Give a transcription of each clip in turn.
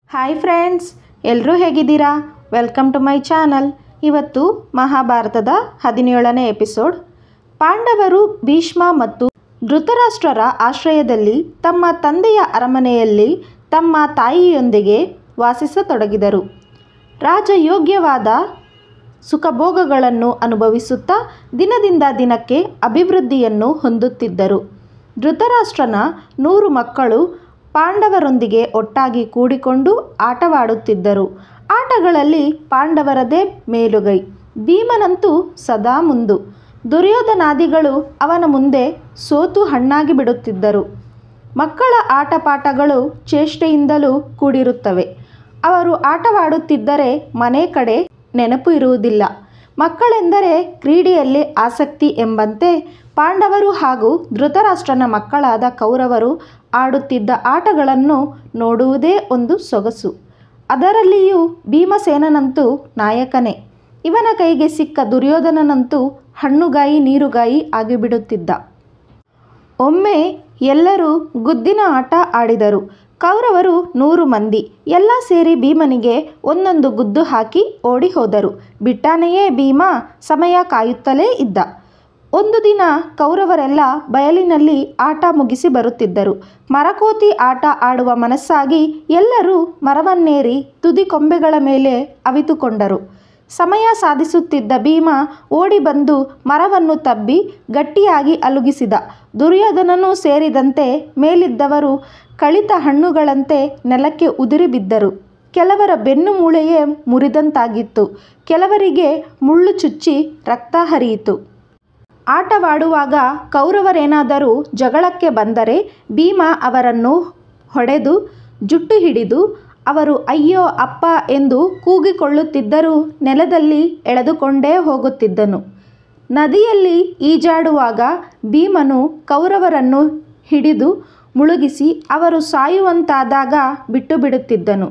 Hi friends, ಎಲ್ಲರೂ ಹೇಗಿದ್ದೀರಾ? Welcome to my channel. ಇವತ್ತು ಮಹಾಭಾರತದ 17ನೇ ಎಪಿಸೋಡ್. ಪಾಂಡವರು ಭೀಷ್ಮ ಮತ್ತು ಧೃತರಾಷ್ಟ್ರರ ಆಶ್ರಯದಲ್ಲಿ ತಮ್ಮ ತಂದೆಯ ಅರಮನೆಯಲ್ಲಿ ತಮ್ಮ ತಾಯಿಯೊಂದಿಗೆ ವಾಸಿಸತೊಡಗಿದರು. ರಾಜಯೋಗ್ಯವಾದ ಸುಖಭೋಗಗಳನ್ನು ಅನುಭವಿಸುತ್ತಾ ದಿನದಿಂದ ದಿನಕ್ಕೆ ಅಭಿವೃದ್ಧಿಯನ್ನು ಹೊಂದುತ್ತಿದ್ದರು. ಧೃತರಾಷ್ಟ್ರನ 100 ಮಕ್ಕಳು ಪಾಂಡವರೊಂದಿಗೆ ಒಟ್ಟಾಗಿ ಕೂಡಿಕೊಂಡು ಆಟವಾಡುತ್ತಿದ್ದರು. ಆಟಗಳಲ್ಲಿ ಪಾಂಡವರದೇ ಮೇಲುಗೈ. ಭೀಮನಂತೂ ಸದಾ ಮುಂದು. ದುರ್ಯೋಧನಾದಿಗಳು ಅವನ ಮುಂದೆ ಸೋತು ಹಣ್ಣಾಗಿ ಬಿಡುತ್ತಿದ್ದರು. ಮಕ್ಕಳ ಆಟಪಾಠಗಳು ಚೇಷ್ಟೆಯಿಂದಲೂ ಕೂಡಿರುತ್ತವೆ. ಅವರು ಆಟವಾಡುತ್ತಿದ್ದರೆ ಮನೆ ಕಡೆ ನೆನಪು ಇರುವುದಿಲ್ಲ. ಮಕ್ಕಳೆಂದರೆ ಕ್ರೀಡೆಯಲ್ಲಿ ಆಸಕ್ತಿ ಎಂಬಂತೆ ಪಾಂಡವರು ಹಾಗೂ ಧೃತರಾಷ್ಟ್ರನ ಮಕ್ಕಳಾದ ಕೌರವರು ಆಡುತ್ತಿದ್ದ ಆಟಗಳನ್ನು ನೋಡುವುದೇ ಒಂದು ಸೊಗಸು. ಅದರಲ್ಲಿಯೂ ಭೀಮಸೇನನಂತೂ ನಾಯಕನೇ. ಇವನ ಕೈಗೆ ಸಿಕ್ಕ ದುರ್ಯೋಧನನಂತೂ ಹಣ್ಣುಗಾಯಿ ನೀರುಗಾಯಿ ಆಗಿಬಿಡುತ್ತಿದ್ದ. ಒಮ್ಮೆ ಎಲ್ಲರೂ ಗುದ್ದಿನ ಆಟ ಆಡಿದರು. ಕೌರವರು 100 ಮಂದಿ ಎಲ್ಲ ಸೇರಿ ಭೀಮನಿಗೆ ಒಂದೊಂದು ಗುದ್ದು ಹಾಕಿ ಓಡಿ ಹೋದರು. ಬಿಟ್ಟಾನೆಯೇ ಭೀಮ ಸಮಯ ಕಾಯುತ್ತಲೇ ಇದ್ದ. ಒಂದು ದಿನ ಕೌರವರೆಲ್ಲ ಬಯಲಿನಲ್ಲಿ ಆಟ ಮುಗಿಸಿ ಬರುತ್ತಿದ್ದರು. ಮರಕೋತಿ ಆಟ ಆಡುವ ಮನಸ್ಸಾಗಿ ಎಲ್ಲರೂ ಮರವನ್ನೇರಿ ತುದಿ ಕೊಂಬೆಗಳ ಮೇಲೆ ಅವಿತುಕೊಂಡರು. ಸಮಯ ಸಾಧಿಸುತ್ತಿದ್ದ ಭೀಮ ಓಡಿ ಬಂದು ಮರವನ್ನು ತಬ್ಬಿ ಗಟ್ಟಿಯಾಗಿ ಅಲುಗಿಸಿದ. ದುರ್ಯೋಧನನೂ ಸೇರಿದಂತೆ ಮೇಲಿದ್ದವರು ಕಳಿತ ಹಣ್ಣುಗಳಂತೆ ನೆಲಕ್ಕೆ ಉದುರಿ ಬಿದ್ದರು. ಕೆಲವರ ಬೆನ್ನು ಮೂಳೆಯೇ ಮುರಿದಂತಾಗಿತ್ತು. ಕೆಲವರಿಗೆ ಮುಳ್ಳು ಚುಚ್ಚಿ ರಕ್ತ ಹರಿಯಿತು. ಆಟವಾಡುವಾಗ ಕೌರವರೇನಾದರೂ ಜಗಳಕ್ಕೆ ಬಂದರೆ ಭೀಮ ಅವರನ್ನು ಹೊಡೆದು ಜುಟ್ಟು ಹಿಡಿದು ಅವರು ಅಯ್ಯೋ ಅಪ್ಪ ಎಂದು ಕೂಗಿಕೊಳ್ಳುತ್ತಿದ್ದರೂ ನೆಲದಲ್ಲಿ ಎಳೆದುಕೊಂಡೇ ಹೋಗುತ್ತಿದ್ದನು. ನದಿಯಲ್ಲಿ ಈಜಾಡುವಾಗ ಭೀಮನು ಕೌರವರನ್ನು ಹಿಡಿದು ಮುಳುಗಿಸಿ ಅವರು ಸಾಯುವಂತಾದಾಗ ಬಿಟ್ಟು ಬಿಡುತ್ತಿದ್ದನು.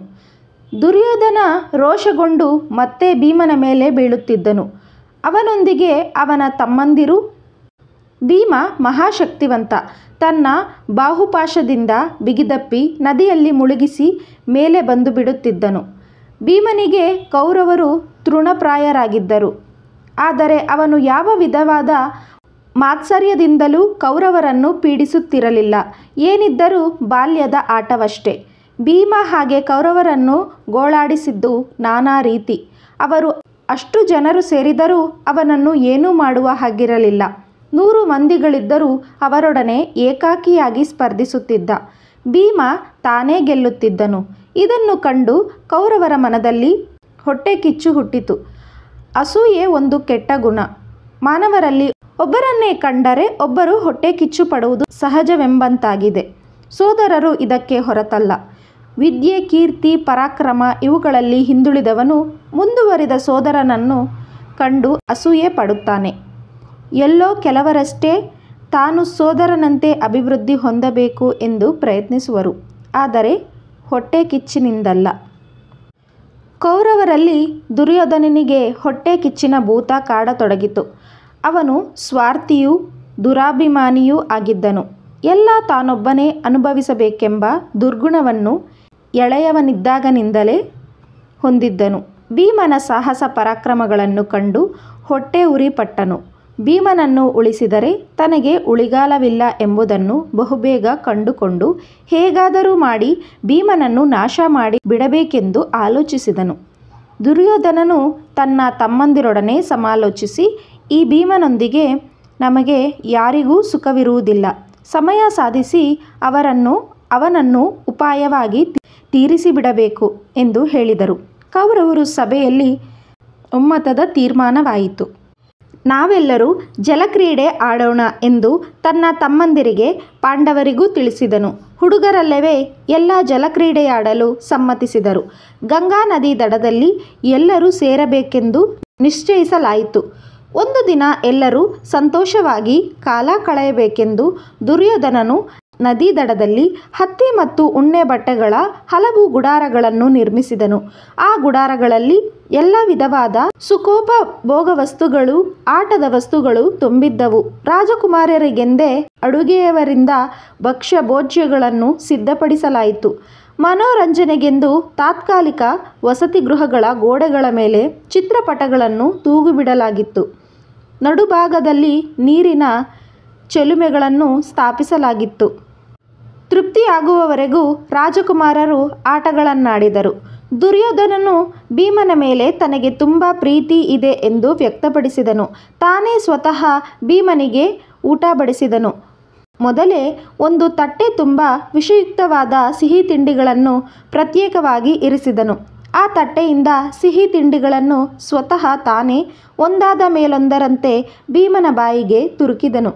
ದುರ್ಯೋಧನ ರೋಷಗೊಂಡು ಮತ್ತೆ ಭೀಮನ ಮೇಲೆ ಬೀಳುತ್ತಿದ್ದನು. ಅವನೊಂದಿಗೆ ಅವನ ತಮ್ಮಂದಿರು. ಭೀಮ ಮಹಾಶಕ್ತಿವಂತ. ತನ್ನ ಬಾಹುಪಾಶದಿಂದ ಬಿಗಿದಪ್ಪಿ ನದಿಯಲ್ಲಿ ಮುಳುಗಿಸಿ ಮೇಲೆ ಬಂದು ಬಿಡುತ್ತಿದ್ದನು. ಭೀಮನಿಗೆ ಕೌರವರು ತೃಣಪ್ರಾಯರಾಗಿದ್ದರು. ಆದರೆ ಅವನು ಯಾವ ವಿಧವಾದ ಮಾತ್ಸರ್ಯದಿಂದಲೂ ಕೌರವರನ್ನು ಪೀಡಿಸುತ್ತಿರಲಿಲ್ಲ. ಏನಿದ್ದರೂ ಬಾಲ್ಯದ ಆಟವಷ್ಟೇ. ಭೀಮ ಹಾಗೆ ಕೌರವರನ್ನು ಗೋಳಾಡಿಸಿದ್ದು ನಾನಾ ರೀತಿ. ಅವರು ಅಷ್ಟು ಜನರು ಸೇರಿದರೂ ಅವನನ್ನು ಏನೂ ಮಾಡುವ ಹಾಗಿರಲಿಲ್ಲ. 100 ಮಂದಿಗಳಿದ್ದರೂ ಅವರೊಡನೆ ಏಕಾಕಿಯಾಗಿ ಸ್ಪರ್ಧಿಸುತ್ತಿದ್ದ. ಭೀಮ ತಾನೇ ಗೆಲ್ಲುತ್ತಿದ್ದನು. ಇದನ್ನು ಕಂಡು ಕೌರವರ ಮನದಲ್ಲಿ ಹೊಟ್ಟೆ ಕಿಚ್ಚು ಹುಟ್ಟಿತು. ಅಸೂಯೆ ಒಂದು ಕೆಟ್ಟ ಗುಣ. ಮಾನವರಲ್ಲಿ ಒಬ್ಬರನ್ನೇ ಕಂಡರೆ ಒಬ್ಬರು ಹೊಟ್ಟೆ ಕಿಚ್ಚು ಪಡುವುದು ಸಹಜವೆಂಬಂತಾಗಿದೆ. ಸೋದರರು ಇದಕ್ಕೆ ಹೊರತಲ್ಲ. ವಿದ್ಯೆ, ಕೀರ್ತಿ, ಪರಾಕ್ರಮ ಇವುಗಳಲ್ಲಿ ಹಿಂದುಳಿದವನು ಮುಂದುವರಿದ ಸೋದರನನ್ನು ಕಂಡು ಅಸೂಯೆ ಪಡುತ್ತಾನೆ. ಎಲ್ಲೋ ಕೆಲವರಷ್ಟೇ ತಾನು ಸೋದರನಂತೆ ಅಭಿವೃದ್ಧಿ ಹೊಂದಬೇಕು ಎಂದು ಪ್ರಯತ್ನಿಸುವರು. ಆದರೆ ಹೊಟ್ಟೆ ಕಿಚ್ಚಿನಿಂದಲ್ಲ. ಕೌರವರಲ್ಲಿ ದುರ್ಯೋಧನನಿಗೆ ಹೊಟ್ಟೆ ಕಿಚ್ಚಿನ ಭೂತ ಕಾಡತೊಡಗಿತು. ಅವನು ಸ್ವಾರ್ಥಿಯೂ ದುರಾಭಿಮಾನಿಯೂ ಆಗಿದ್ದನು. ಎಲ್ಲ ತಾನೊಬ್ಬನೇ ಅನುಭವಿಸಬೇಕೆಂಬ ದುರ್ಗುಣವನ್ನು ಎಳೆಯವನಿದ್ದಾಗನಿಂದಲೇ ಹೊಂದಿದ್ದನು. ಭೀಮನ ಸಾಹಸ ಪರಾಕ್ರಮಗಳನ್ನು ಕಂಡು ಹೊಟ್ಟೆ ಉರಿಪಟ್ಟನು. ಭೀಮನನ್ನು ಉಳಿಸಿದರೆ ತನಗೆ ಉಳಿಗಾಲವಿಲ್ಲ ಎಂಬುದನ್ನು ಬಹುಬೇಗ ಕಂಡುಕೊಂಡು ಹೇಗಾದರೂ ಮಾಡಿ ಭೀಮನನ್ನು ನಾಶ ಮಾಡಿ ಬಿಡಬೇಕೆಂದು ಆಲೋಚಿಸಿದನು. ದುರ್ಯೋಧನನು ತನ್ನ ತಮ್ಮಂದಿರೊಡನೆ ಸಮಾಲೋಚಿಸಿ, ಈ ಭೀಮನೊಂದಿಗೆ ನಮಗೆ ಯಾರಿಗೂ ಸುಖವಿರುವುದಿಲ್ಲ. ಸಮಯ ಸಾಧಿಸಿ ಅವನನ್ನು ಉಪಾಯವಾಗಿ ತೀರಿಸಿಬಿಡಬೇಕು ಎಂದು ಹೇಳಿದರು. ಕೌರವರು ಸಭೆಯಲ್ಲಿ ಒಮ್ಮತದ ತೀರ್ಮಾನವಾಯಿತು. ನಾವೆಲ್ಲರೂ ಜಲಕ್ರೀಡೆ ಆಡೋಣ ಎಂದು ತನ್ನ ತಮ್ಮಂದಿರಿಗೆ ಪಾಂಡವರಿಗೂ ತಿಳಿಸಿದನು. ಹುಡುಗರಲ್ಲವೇ ಎಲ್ಲ ಜಲಕ್ರೀಡೆಯಾಡಲು ಸಮ್ಮತಿಸಿದರು. ಗಂಗಾ ನದಿ ದಡದಲ್ಲಿ ಎಲ್ಲರೂ ಸೇರಬೇಕೆಂದು ನಿಶ್ಚಯಿಸಲಾಯಿತು. ಒಂದು ದಿನ ಎಲ್ಲರೂ ಸಂತೋಷವಾಗಿ ಕಾಲ ಕಳೆಯಬೇಕೆಂದು ದುರ್ಯೋಧನನು ನದಿ ದಡದಲ್ಲಿ ಹತ್ತಿ ಮತ್ತು ಉಣ್ಣೆ ಬಟ್ಟೆಗಳ ಹಲವು ಗುಡಾರಗಳನ್ನು ನಿರ್ಮಿಸಿದನು. ಆ ಗುಡಾರಗಳಲ್ಲಿ ಎಲ್ಲ ವಿಧವಾದ ಸುಖೋಪಭೋಗ ವಸ್ತುಗಳು, ಆಟದ ವಸ್ತುಗಳು ತುಂಬಿದ್ದವು. ರಾಜಕುಮಾರರಿಗೆಂದೇ ಅಡುಗೆಯವರಿಂದ ಭಕ್ಷ್ಯ ಭೋಜ್ಯಗಳನ್ನು ಸಿದ್ಧಪಡಿಸಲಾಯಿತು. ಮನೋರಂಜನೆಗೆಂದು ತಾತ್ಕಾಲಿಕ ವಸತಿ ಗೃಹಗಳ ಗೋಡೆಗಳ ಮೇಲೆ ಚಿತ್ರಪಟಗಳನ್ನು ತೂಗುಬಿಡಲಾಗಿತ್ತು. ನಡುಭಾಗದಲ್ಲಿ ನೀರಿನ ಚೆಲುಮೆಗಳನ್ನು ಸ್ಥಾಪಿಸಲಾಗಿತ್ತು. ತೃಪ್ತಿಯಾಗುವವರೆಗೂ ರಾಜಕುಮಾರರು ಆಟಗಳನ್ನಾಡಿದರು. ದುರ್ಯೋಧನನು ಭೀಮನ ಮೇಲೆ ತನಗೆ ತುಂಬ ಪ್ರೀತಿ ಇದೆ ಎಂದು ವ್ಯಕ್ತಪಡಿಸಿದನು. ತಾನೇ ಸ್ವತಃ ಭೀಮನಿಗೆ ಊಟ ಬಡಿಸಿದನು. ಮೊದಲೇ ಒಂದು ತಟ್ಟೆ ತುಂಬ ವಿಷಯುಕ್ತವಾದ ಸಿಹಿ ತಿಂಡಿಗಳನ್ನು ಪ್ರತ್ಯೇಕವಾಗಿ ಇರಿಸಿದನು. ಆ ತಟ್ಟೆಯಿಂದ ಸಿಹಿ ತಿಂಡಿಗಳನ್ನು ಸ್ವತಃ ತಾನೇ ಒಂದಾದ ಮೇಲೊಂದರಂತೆ ಭೀಮನ ಬಾಯಿಗೆ ತುರುಕಿದನು.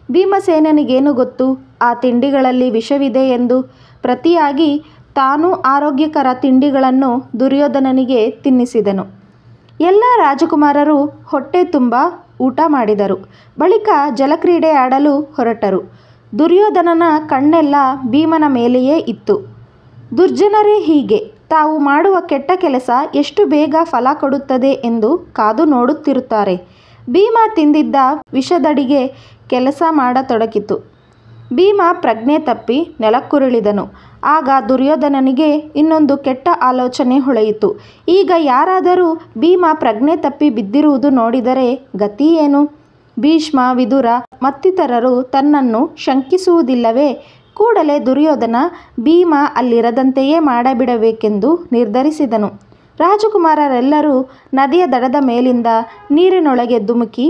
ಭೀಮಸೇನನಿಗೇನು ಗೊತ್ತು ಆ ತಿಂಡಿಗಳಲ್ಲಿ ವಿಷವಿದೆ ಎಂದು. ಪ್ರತಿಯಾಗಿ ತಾನೂ ಆರೋಗ್ಯಕರ ತಿಂಡಿಗಳನ್ನು ದುರ್ಯೋಧನನಿಗೆ ತಿನ್ನಿಸಿದನು. ಎಲ್ಲ ರಾಜಕುಮಾರರು ಹೊಟ್ಟೆ ತುಂಬ ಊಟ ಮಾಡಿದರು. ಬಳಿಕ ಜಲಕ್ರೀಡೆ ಆಡಲು ಹೊರಟರು. ದುರ್ಯೋಧನನ ಕಣ್ಣೆಲ್ಲ ಭೀಮನ ಮೇಲೆಯೇ ಇತ್ತು. ದುರ್ಜನರೇ ಹೀಗೆ ತಾವು ಮಾಡುವ ಕೆಟ್ಟ ಕೆಲಸ ಎಷ್ಟು ಬೇಗ ಫಲ ಕೊಡುತ್ತದೆ ಎಂದು ಕಾದು ನೋಡುತ್ತಿರುತ್ತಾರೆ. ಭೀಮ ತಿಂದಿದ್ದ ವಿಷದಡಿಗೆ ಕೆಲಸ ಮಾಡತೊಡಗಿತು. ಭೀಮ ಪ್ರಜ್ಞೆ ತಪ್ಪಿ ನೆಲಕ್ಕುರುಳಿದನು. ಆಗ ದುರ್ಯೋಧನನಿಗೆ ಇನ್ನೊಂದು ಕೆಟ್ಟ ಆಲೋಚನೆ ಹೊಳೆಯಿತು. ಈಗ ಯಾರಾದರೂ ಭೀಮ ಪ್ರಜ್ಞೆ ತಪ್ಪಿ ಬಿದ್ದಿರುವುದು ನೋಡಿದರೆ ಗತಿ ಏನು? ಭೀಷ್ಮ, ವಿದುರ ಮತ್ತಿತರರು ತನ್ನನ್ನು ಶಂಕಿಸುವುದಿಲ್ಲವೇ? ಕೂಡಲೇ ದುರ್ಯೋಧನ ಭೀಮ ಅಲ್ಲಿರದಂತೆಯೇ ಮಾಡಿಬಿಡಬೇಕೆಂದು ನಿರ್ಧರಿಸಿದನು. ರಾಜಕುಮಾರರೆಲ್ಲರೂ ನದಿಯ ದಡದ ಮೇಲಿಂದ ನೀರಿನೊಳಗೆ ಧುಮುಕಿ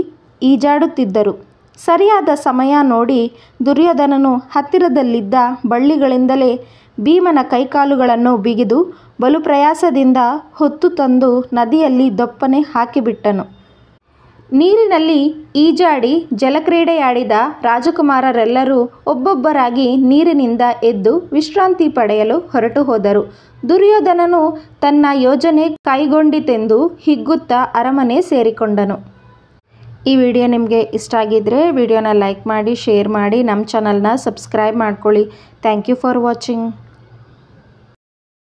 ಈಜಾಡುತ್ತಿದ್ದರು. ಸರಿಯಾದ ಸಮಯ ನೋಡಿ ದುರ್ಯೋಧನನು ಹತ್ತಿರದಲ್ಲಿದ್ದ ಬಳ್ಳಿಗಳಿಂದಲೇ ಭೀಮನ ಕೈಕಾಲುಗಳನ್ನು ಬಿಗಿದು ಬಲು ಪ್ರಯಾಸದಿಂದ ಹೊತ್ತು ತಂದು ನದಿಯಲ್ಲಿ ದೊಪ್ಪನೆ ಹಾಕಿಬಿಟ್ಟನು. ನೀರಿನಲ್ಲಿ ಈಜಾಡಿ ಜಲಕ್ರೀಡೆಯಾಡಿದ ರಾಜಕುಮಾರರೆಲ್ಲರೂ ಒಬ್ಬೊಬ್ಬರಾಗಿ ನೀರಿನಿಂದ ಎದ್ದು ವಿಶ್ರಾಂತಿ ಪಡೆಯಲು ಹೊರಟು ಹೋದರು. ದುರ್ಯೋಧನನು ತನ್ನ ಯೋಜನೆ ಕೈಗೊಂಡಿತೆಂದು ಹಿಗ್ಗುತ್ತಾ ಅರಮನೆ ಸೇರಿಕೊಂಡನು. ಈ ವಿಡಿಯೋ ನಿಮಗೆ ಇಷ್ಟ ಆಗಿದ್ದರೆ ವಿಡಿಯೋನ ಲೈಕ್ ಮಾಡಿ, ಶೇರ್ ಮಾಡಿ, ನಮ್ಮ ಚಾನಲ್ನ ಸಬ್ಸ್ಕ್ರೈಬ್ ಮಾಡ್ಕೊಳ್ಳಿ. Thank you for watching.